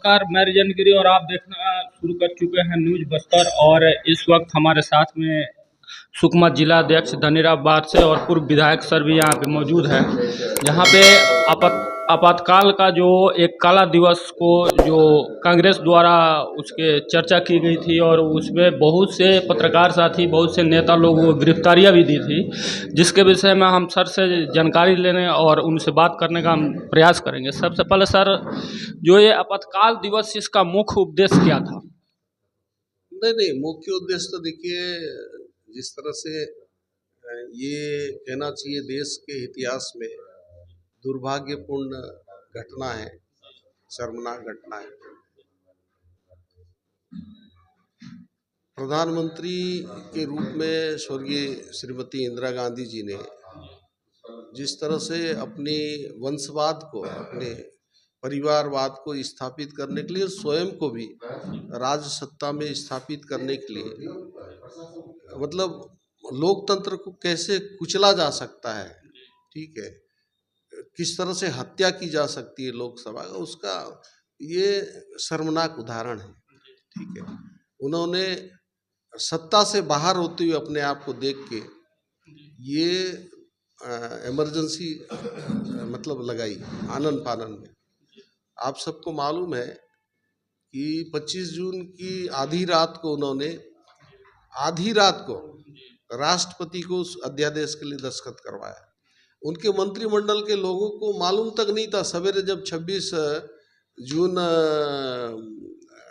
नमस्कार, मैं रिजन गिरी और आप देखना शुरू कर चुके हैं न्यूज़ बस्तर। और इस वक्त हमारे साथ में सुकमा जिला अध्यक्ष धनीराम बार से और पूर्व विधायक सर भी यहाँ पे मौजूद है। जहाँ पे आपातकाल का जो एक काला दिवस को जो कांग्रेस द्वारा उसके चर्चा की गई थी और उसमें बहुत से पत्रकार साथी, बहुत से नेता लोगों को गिरफ्तारियाँ भी दी थी, जिसके विषय में हम सर से जानकारी लेने और उनसे बात करने का हम प्रयास करेंगे। सबसे पहले सर, जो ये आपातकाल दिवस, इसका मुख्य उद्देश्य क्या था? नहीं, मुख्य उद्देश्य तो देखिए, जिस तरह से ये कहना चाहिए देश के इतिहास में दुर्भाग्यपूर्ण घटना है, शर्मनाक घटना है। प्रधानमंत्री के रूप में स्वर्गीय श्रीमती इंदिरा गांधी जी ने जिस तरह से अपने वंशवाद को, अपने परिवारवाद को स्थापित करने के लिए, स्वयं को भी राज सत्ता में स्थापित करने के लिए, मतलब लोकतंत्र को कैसे कुचला जा सकता है, ठीक है, किस तरह से हत्या की जा सकती है लोकसभा का, उसका ये शर्मनाक उदाहरण है। ठीक है, उन्होंने सत्ता से बाहर होते हुए अपने आप को देख के ये इमरजेंसी मतलब लगाई आनन फानन में। आप सबको मालूम है कि 25 जून की आधी रात को उन्होंने आधी रात को राष्ट्रपति को उस अध्यादेश के लिए दस्तखत करवाया। उनके मंत्रिमंडल के लोगों को मालूम तक नहीं था। सवेरे जब 26 जून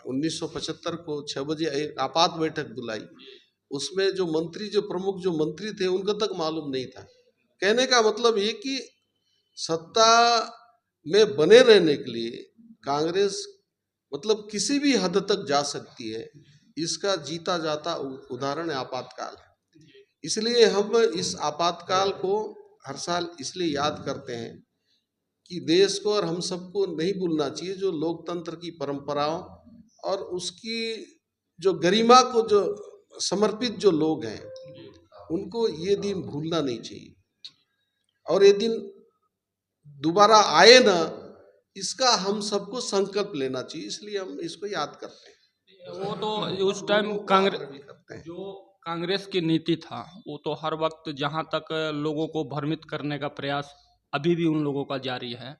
1975 को 6 बजे एक आपात बैठक बुलाई, उसमें जो मंत्री, जो प्रमुख जो मंत्री थे, उनको तक मालूम नहीं था। कहने का मतलब ये कि सत्ता में बने रहने के लिए कांग्रेस मतलब किसी भी हद तक जा सकती है, इसका जीता जाता उदाहरण आपातकाल है। इसलिए हम इस आपातकाल को हर साल इसलिए याद करते हैं कि देश को और हम सबको नहीं भूलना चाहिए जो लोकतंत्र की परंपराओं और उसकी जो गरिमा को जो समर्पित जो लोग हैं, उनको ये दिन भूलना नहीं चाहिए और ये दिन दोबारा आए ना, इसका हम सबको संकल्प लेना चाहिए। इसलिए हम इसको याद करते हैं। वो तो उस टाइम कांग्रेस की नीति था, वो तो हर वक्त जहाँ तक लोगों को भ्रमित करने का प्रयास अभी भी उन लोगों का जारी है।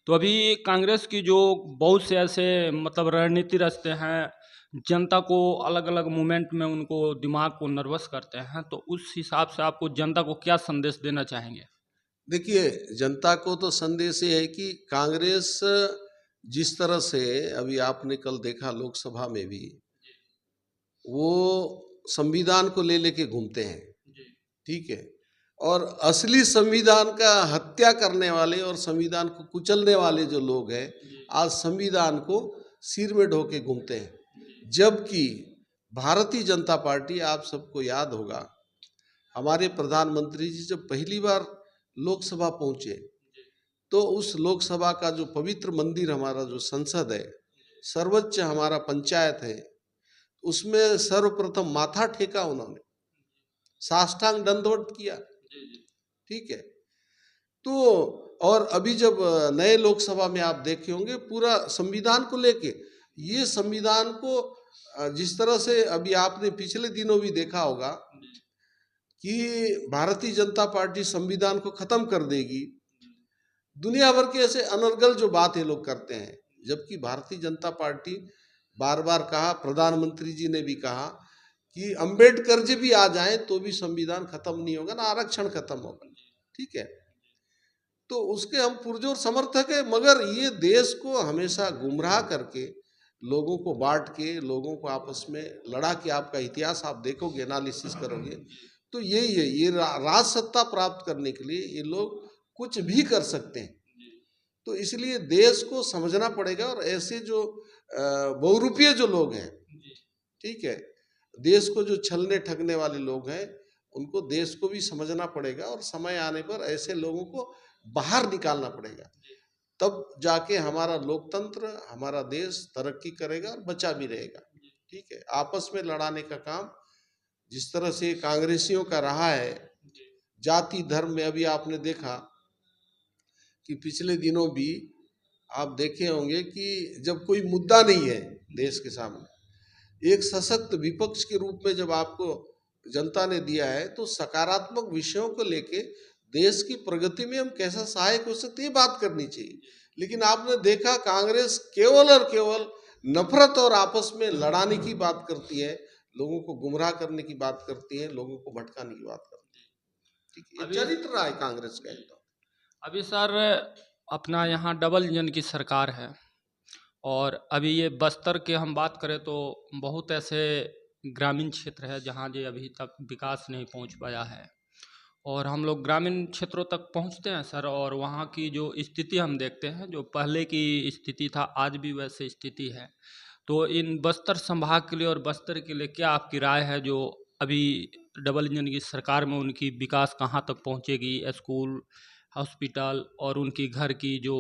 तो अभी कांग्रेस की जो बहुत से ऐसे मतलब रणनीति रचते हैं, जनता को अलग अलग मोमेंट में उनको दिमाग को नर्वस करते हैं, तो उस हिसाब से आपको जनता को क्या संदेश देना चाहेंगे? देखिए, जनता को तो संदेश ये है कि कांग्रेस जिस तरह से अभी आपने कल देखा लोकसभा में भी, वो संविधान को ले लेके घूमते हैं, ठीक है, और असली संविधान का हत्या करने वाले और संविधान को कुचलने वाले जो लोग हैं, आज संविधान को सिर में ढो के घूमते हैं। जबकि भारतीय जनता पार्टी, आप सबको याद होगा, हमारे प्रधानमंत्री जी जब पहली बार लोकसभा पहुंचे, तो उस लोकसभा का जो पवित्र मंदिर, हमारा जो संसद है, सर्वोच्च हमारा पंचायत है, उसमें सर्वप्रथम माथा टेका उन्होंने, साष्टांग दंडवत किया, ठीक है। तो और अभी जब नए लोकसभा में आप देखे होंगे, पूरा संविधान को लेके, ये संविधान को जिस तरह से अभी आपने पिछले दिनों भी देखा होगा कि भारतीय जनता पार्टी संविधान को खत्म कर देगी, दुनिया भर के ऐसे अनर्गल जो बात ये लोग करते हैं। जबकि भारतीय जनता पार्टी बार बार कहा, प्रधानमंत्री जी ने भी कहा कि अंबेडकर जी भी आ जाएं तो भी संविधान खत्म नहीं होगा, ना आरक्षण खत्म होगा, ठीक है। तो उसके हम पुरजोर समर्थक है, मगर ये देश को हमेशा गुमराह करके, लोगों को बांट के, लोगों को आपस में लड़ा के, आपका इतिहास आप देखोगे, एनालिसिस करोगे, तो यही है, ये राज सत्ता प्राप्त करने के लिए ये लोग कुछ भी कर सकते हैं। तो इसलिए देश को समझना पड़ेगा और ऐसे जो बहुरूपीय जो लोग हैं, ठीक है, देश को जो छलने ठगने वाले लोग हैं, उनको देश को भी समझना पड़ेगा और समय आने पर ऐसे लोगों को बाहर निकालना पड़ेगा। तब जाके हमारा लोकतंत्र, हमारा देश तरक्की करेगा और बचा भी रहेगा, ठीक है। आपस में लड़ाने का काम जिस तरह से कांग्रेसियों का रहा है, जाति धर्म में, अभी आपने देखा कि पिछले दिनों भी आप देखे होंगे कि जब कोई मुद्दा नहीं है देश के सामने, एक सशक्त विपक्ष के रूप में जब आपको जनता ने दिया है, तो सकारात्मक विषयों को लेके देश की प्रगति में हम कैसा सहायक हो सकते हैं, ये बात करनी चाहिए। लेकिन आपने देखा कांग्रेस केवल और केवल नफरत और आपस में लड़ाने की बात करती है, लोगों को गुमराह करने की बात करती है, लोगों को भटकाने की बात करती है। ठीक है, ये अभी चरित्र रहा है कांग्रेस का एकदम। अभी सर अपना यहाँ डबल इंजन की सरकार है, और अभी ये बस्तर के हम बात करें तो बहुत ऐसे ग्रामीण क्षेत्र है जहाँ ये अभी तक विकास नहीं पहुँच पाया है। और हम लोग ग्रामीण क्षेत्रों तक पहुँचते हैं सर, और वहाँ की जो स्थिति हम देखते हैं, जो पहले की स्थिति था आज भी वैसे स्थिति है। तो इन बस्तर संभाग के लिए और बस्तर के लिए क्या आपकी राय है, जो अभी डबल इंजन की सरकार में उनकी विकास कहाँ तक पहुँचेगी? स्कूल, हॉस्पिटल और उनकी घर की जो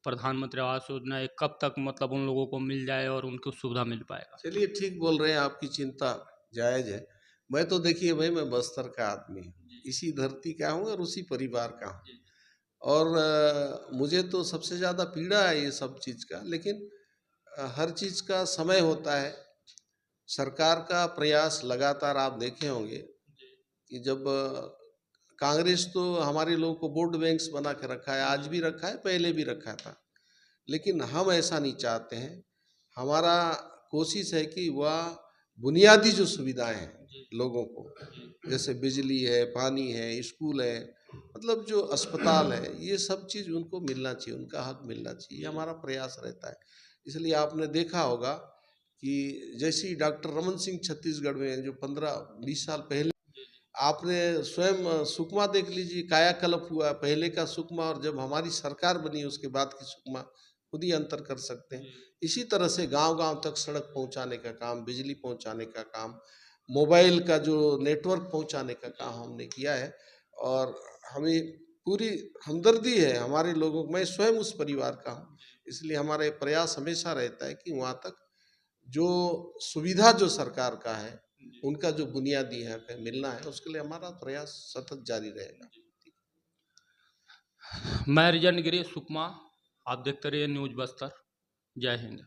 प्रधानमंत्री आवास योजना है, कब तक मतलब उन लोगों को मिल जाए और उनको सुविधा मिल पाएगा? चलिए, ठीक बोल रहे हैं, आपकी चिंता जायज है। मैं तो देखिए भाई, मैं बस्तर का आदमी हूँ, इसी धरती का हूँ और उसी परिवार का हूँ। और मुझे तो सबसे ज़्यादा पीड़ा है ये सब चीज़ का, लेकिन हर चीज़ का समय होता है। सरकार का प्रयास लगातार आप देखे होंगे कि जब कांग्रेस तो हमारे लोगों को वोट बैंक्स बना के रखा है, आज भी रखा है, पहले भी रखा था। लेकिन हम ऐसा नहीं चाहते हैं। हमारा कोशिश है कि वह बुनियादी जो सुविधाएं हैं लोगों को, जैसे बिजली है, पानी है, स्कूल है, मतलब जो अस्पताल है, ये सब चीज़ उनको मिलना चाहिए, उनका हक मिलना चाहिए, ये हमारा प्रयास रहता है। इसलिए आपने देखा होगा कि जैसे ही डॉक्टर रमन सिंह छत्तीसगढ़ में जो 15-20 साल पहले, आपने स्वयं सुकमा देख लीजिए, कायाकल्प हुआ, पहले का सुकमा और जब हमारी सरकार बनी उसके बाद की सुकमा, खुद ही अंतर कर सकते हैं। इसी तरह से गांव-गांव तक सड़क पहुंचाने का काम, बिजली पहुंचाने का काम, मोबाइल का जो नेटवर्क पहुंचाने का काम हमने किया है। और हमें पूरी हमदर्दी है हमारे लोगों को, मैं स्वयं उस परिवार का हूँ, इसलिए हमारा ये प्रयास हमेशा रहता है कि वहाँ तक जो सुविधा जो सरकार का है, उनका जो बुनियादी हक है मिलना है, उसके लिए हमारा प्रयास सतत जारी रहेगा। मैं रिजन गिरी सुकमा, आप देखते रहिए न्यूज़ बस्तर। जय हिंद।